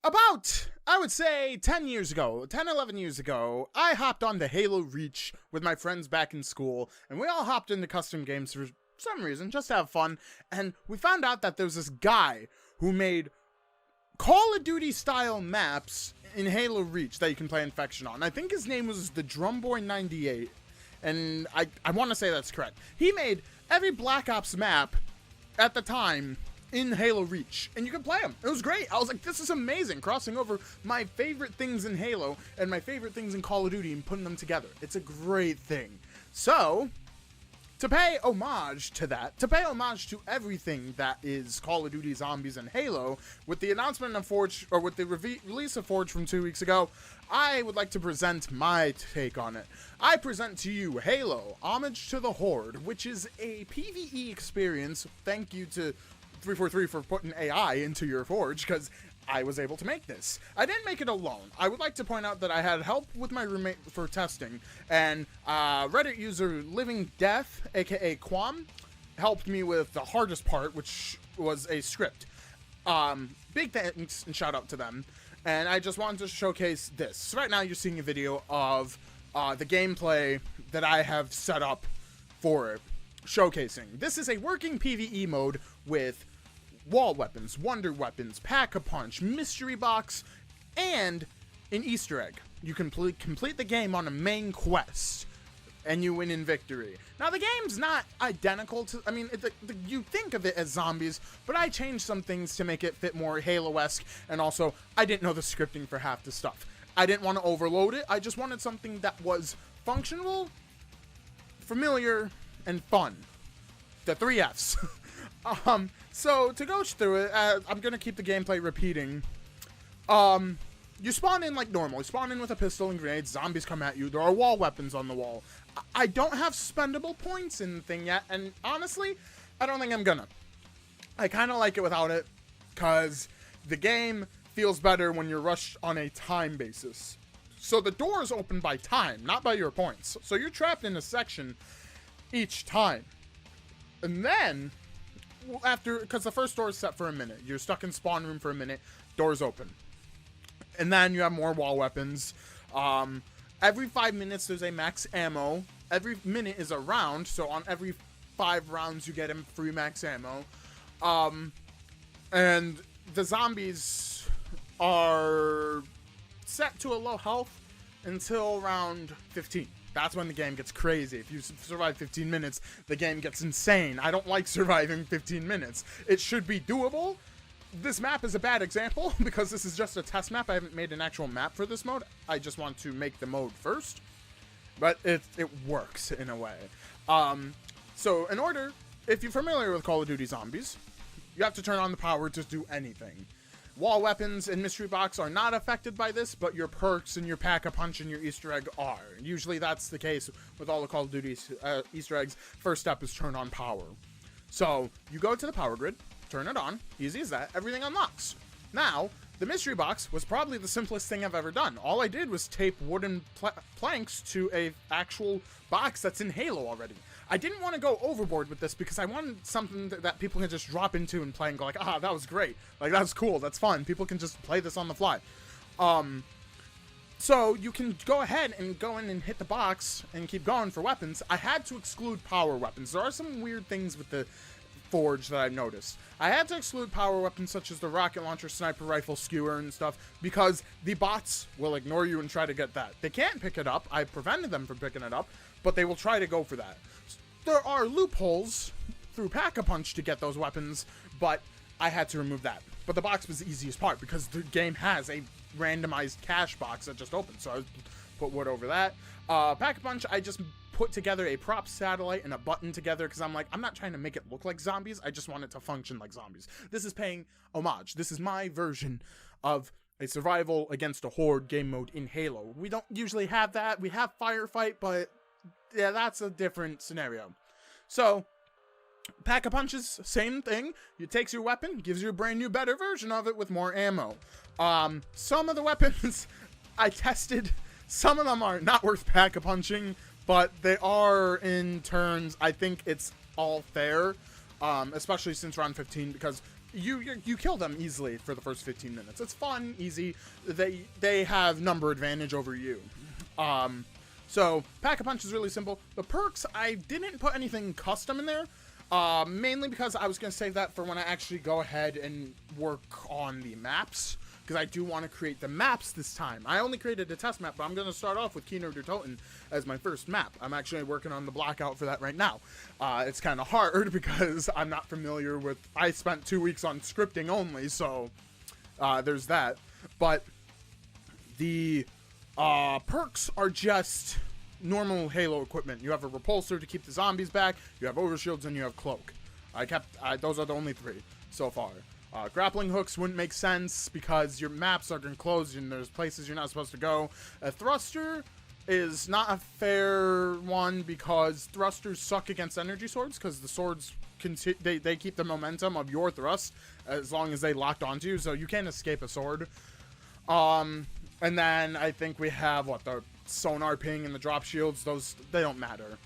About, I would say, 10, 11 years ago, I hopped on the Halo Reach with my friends back in school, and we all hopped into custom games for some reason, just to have fun, and we found out that there was this guy who made Call of Duty style maps in Halo Reach that you can play Infection on. I think his name was the Drumboy98, and I want to say that's correct. He made every Black Ops map at the time in Halo Reach, and you can play them. It was great. I was like, this is amazing, crossing over my favorite things in Halo and my favorite things in Call of Duty and putting them together. It's a great thing. So, to pay homage to that, to pay homage to everything that is Call of Duty Zombies and Halo, with the announcement of Forge, or with the release of Forge from 2 weeks ago, I would like to present my take on it. I present to you Halo, Homage to the Horde, which is a PVE experience. Thank you to 343 for putting AI into your Forge, because I was able to make this. I didn't make it alone. I would like to point out that I had help with my roommate for testing, and Reddit user Living Death, aka Quam, helped me with the hardest part, which was a script. Big thanks and shout out to them. And I just wanted to showcase this. So right now you're seeing a video of the gameplay that I have set up for it, showcasing. This is a working PvE mode with wall weapons, wonder weapons, pack-a-punch, mystery box, and an Easter egg. You can complete the game on a main quest, and you win in victory. Now, the game's not identical to, I mean, you think of it as zombies, but I changed some things to make it fit more Halo-esque, and also, I didn't know the scripting for half the stuff. I didn't want to overload it, I just wanted something that was functional, familiar, and fun. The 3 Fs. So to go through it, I'm gonna keep the gameplay repeating. You spawn in like normal. You spawn in with a pistol and grenades. Zombies come at you. There are wall weapons on the wall. I don't have spendable points in the thing yet, and honestly, I don't think I'm gonna. I kind of like it without it, cause the game feels better when you're rushed on a time basis. So the doors open by time, not by your points. So you're trapped in a section each time. And then, after, because the first door is set for a minute. You're stuck in spawn room for a minute, doors open. And then you have more wall weapons. Every 5 minutes there's a max ammo. Every minute is a round, so on every 5 rounds you get a free max ammo. And the zombies are set to a low health until round 15. That's when the game gets crazy. If you survive 15 minutes, the game gets insane. I don't like surviving 15 minutes. It should be doable. This map is a bad example because this is just a test map. I haven't made an actual map for this mode. I just want to make the mode first. But it works in a way. So in order, if you're familiar with Call of Duty Zombies, you have to turn on the power to do anything. Wall weapons and mystery box are not affected by this, but your perks and your pack-a-punch and your Easter egg are. Usually that's the case with all the Call of Duty Easter eggs. First step is turn on power. So you go to the power grid, turn it on, easy as that, everything unlocks. Now, the mystery box was probably the simplest thing I've ever done. All I did was tape wooden planks to a actual box that's in Halo already. I didn't want to go overboard with this because I wanted something that people can just drop into and play and go like, ah, that was great. Like, that's cool. That's fun. People can just play this on the fly. So you can go ahead and go in and hit the box and keep going for weapons. I had to exclude power weapons. There are some weird things with the Forge that I've noticed. I had to exclude power weapons such as the rocket launcher, sniper rifle, skewer, and stuff because the bots will ignore you and try to get that. They can't pick it up. I prevented them from picking it up, but they will try to go for that. There are loopholes through pack-a-punch to get those weapons, but I had to remove that. But the box was the easiest part because the game has a randomized cache box that just opened, so I put wood over that. Pack-a-punch, I just put together a prop satellite and a button together because I'm like, I'm not trying to make it look like zombies, I just want it to function like zombies. This is paying homage. This is my version of a survival against a horde game mode in Halo. We don't usually have that. We have firefight, but yeah, that's a different scenario. So, pack-a-punches, same thing. It takes your weapon, gives you a brand new, better version of it with more ammo. Some of the weapons I tested, some of them are not worth pack-a-punching, but they are in turns. I think it's all fair, especially since round 15, because you kill them easily for the first 15 minutes. It's fun, easy. They have number advantage over you. So Pack-a-Punch is really simple. The perks, I didn't put anything custom in there, mainly because I was going to save that for when I actually go ahead and work on the maps, because I do want to create the maps this time. I only created a test map, but I'm going to start off with Keynote or Toten as my first map. I'm actually working on the blackout for that right now. It's kind of hard because I'm not familiar with... I spent 2 weeks on scripting only, so there's that. But the perks are just normal Halo equipment. You have a repulsor to keep the zombies back, you have overshields, and you have cloak. Those are the only 3 so far. Grappling hooks wouldn't make sense because your maps are enclosed and there's places you're not supposed to go. A thruster is not a fair one because thrusters suck against energy swords, because the swords they keep the momentum of your thrust as long as they locked onto you, so you can't escape a sword. And then I think we have the sonar ping and the drop shields. Those, they don't matter.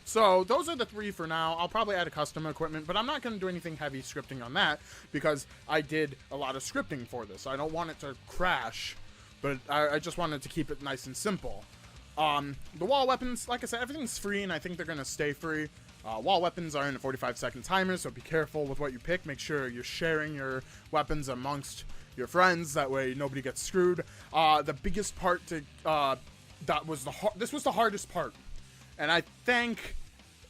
So those are the 3 for now. I'll probably add a custom equipment, but I'm not going to do anything heavy scripting on that because I did a lot of scripting for this. I don't want it to crash, but I just wanted to keep it nice and simple. The wall weapons, like I said, everything's free, and I think they're going to stay free. Wall weapons are in a 45-second timer, so be careful with what you pick. Make sure you're sharing your weapons amongst your friends. That way nobody gets screwed. The biggest part to this was the hardest part. And I thank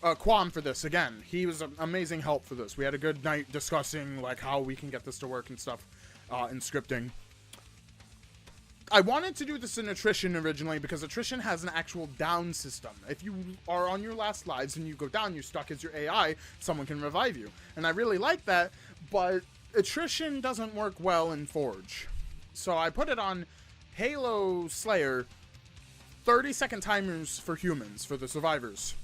Quam for this. Again, he was an amazing help for this. We had a good night discussing how we can get this to work and stuff in scripting. I wanted to do this in attrition originally because attrition has an actual down system. If you are on your last lives and you go down, you're stuck as your AI, someone can revive you. And I really like that, but attrition doesn't work well in Forge. So I put it on Halo Slayer, 30-second timers for humans, for the survivors.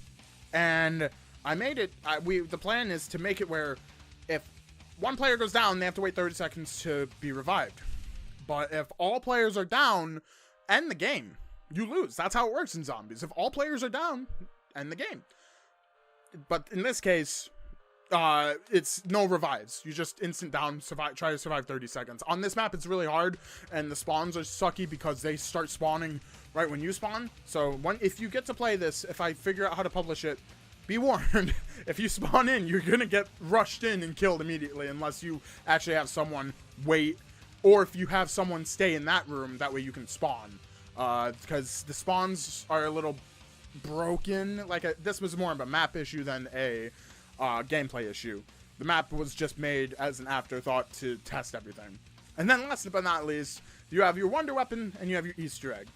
And I made it, the plan is to make it where if one player goes down, they have to wait 30 seconds to be revived. But if all players are down, end the game. You lose. That's how it works in zombies. If all players are down, end the game. But in this case, it's no revives. You just instant down, try to survive 30 seconds. On this map, it's really hard, and the spawns are sucky because they start spawning right when you spawn. So if you get to play this, if I figure out how to publish it, be warned. If you spawn in, you're gonna get rushed in and killed immediately unless you actually have someone wait, or if you have someone stay in that room, that way you can spawn. Because the spawns are a little broken. This was more of a map issue than a gameplay issue. The map was just made as an afterthought to test everything. And then last but not least, you have your wonder weapon and you have your Easter egg.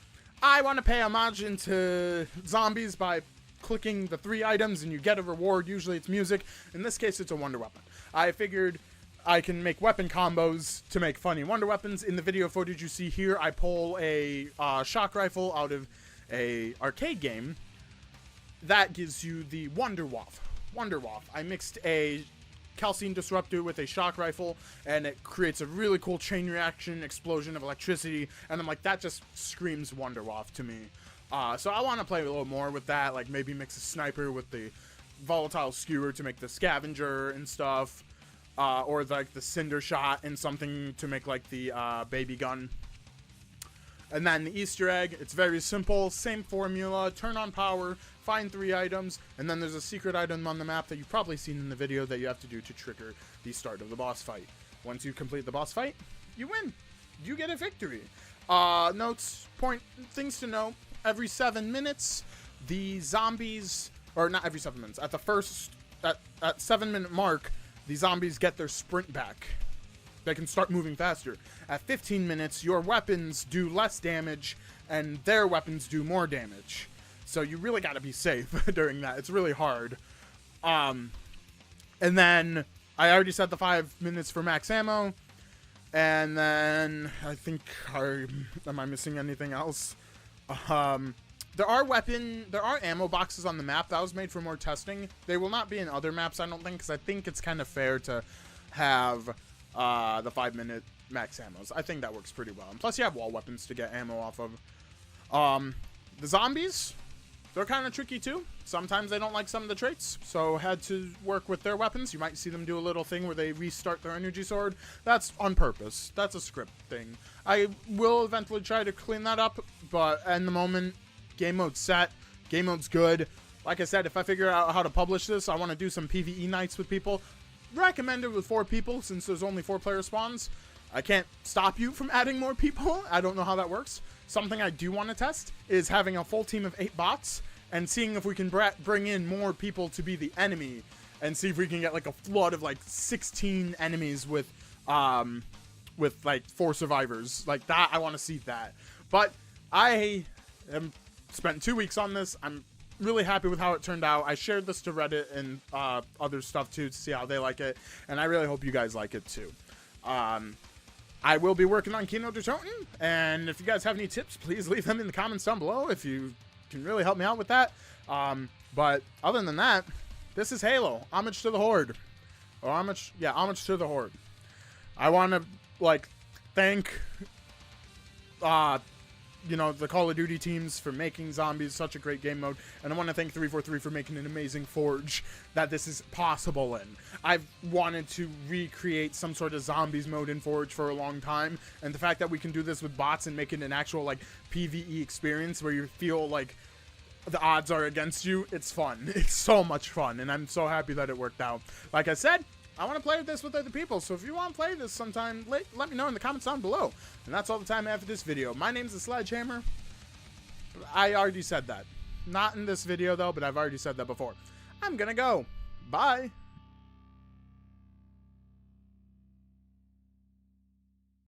I want to pay homage into zombies by clicking the 3 items and you get a reward. Usually it's music. In this case, it's a wonder weapon. I figured I can make weapon combos to make funny wonder weapons. In the video footage you see here, I pull a shock rifle out of a arcade game. That gives you the Wonder Waff. I mixed a calcine disruptor with a shock rifle, and it creates a really cool chain reaction explosion of electricity, and I'm like, that just screams Wonder Waff to me. So I want to play a little more with that, like maybe mix a sniper with the volatile skewer to make the scavenger and stuff, or like the cinder shot and something to make like the baby gun. And then the Easter egg, it's very simple, same formula, turn on power, find 3 items, and then there's a secret item on the map that you've probably seen in the video that you have to do to trigger the start of the boss fight. Once you complete the boss fight, you win. You get a victory. Things to know, every 7 minutes, the zombies, or not every 7 minutes, at 7-minute mark, the zombies get their sprint back. They can start moving faster. At 15 minutes, your weapons do less damage, and their weapons do more damage. So you really gotta be safe during that. It's really hard. And then, I already said the 5 minutes for max ammo. And then, I think, am I missing anything else? There are ammo boxes on the map. That was made for more testing. They will not be in other maps, I don't think, because I think it's kind of fair to have the 5-minute max ammos. I think that works pretty well. And plus, you have wall weapons to get ammo off of. The zombies, they're kind of tricky too. Sometimes they don't like some of the traits, so had to work with their weapons. You might see them do a little thing where they restart their energy sword. That's on purpose. That's a script thing. I will eventually try to clean that up, but in the moment, game mode's set. Game mode's good. Like I said, if I figure out how to publish this, I want to do some PvE nights with people. Recommend it with 4 people, since there's only 4 player spawns. I can't stop you from adding more people. I don't know how that works. Something I do want to test is having a full team of 8 bots and seeing if we can bring in more people to be the enemy and see if we can get like a flood of like 16 enemies with like 4 survivors. Like that, I want to see that. But I spent 2 weeks on this. I'm really happy with how it turned out. I shared this to Reddit and other stuff too to see how they like it, and I really hope you guys like it too. I will be working on Keynote Toten, and if you guys have any tips, please leave them in the comments down below if you can really help me out with that. But other than that, this is Halo. Homage to the Horde. Or homage to the Horde. I want to, like, thank, you know, the Call of Duty teams for making zombies such a great game mode, and I want to thank 343 for making an amazing forge that this is possible in. I've wanted to recreate some sort of zombies mode in Forge for a long time, and the fact that we can do this with bots and make it an actual, like, PvE experience where you feel like the odds are against you, it's fun. It's so much fun, and I'm so happy that it worked out. Like I said, I want to play this with other people, so if you want to play this sometime, let me know in the comments down below. And that's all the time I have for this video. My name's the Sledgehammer. I already said that. Not in this video, though, but I've already said that before. I'm gonna go. Bye.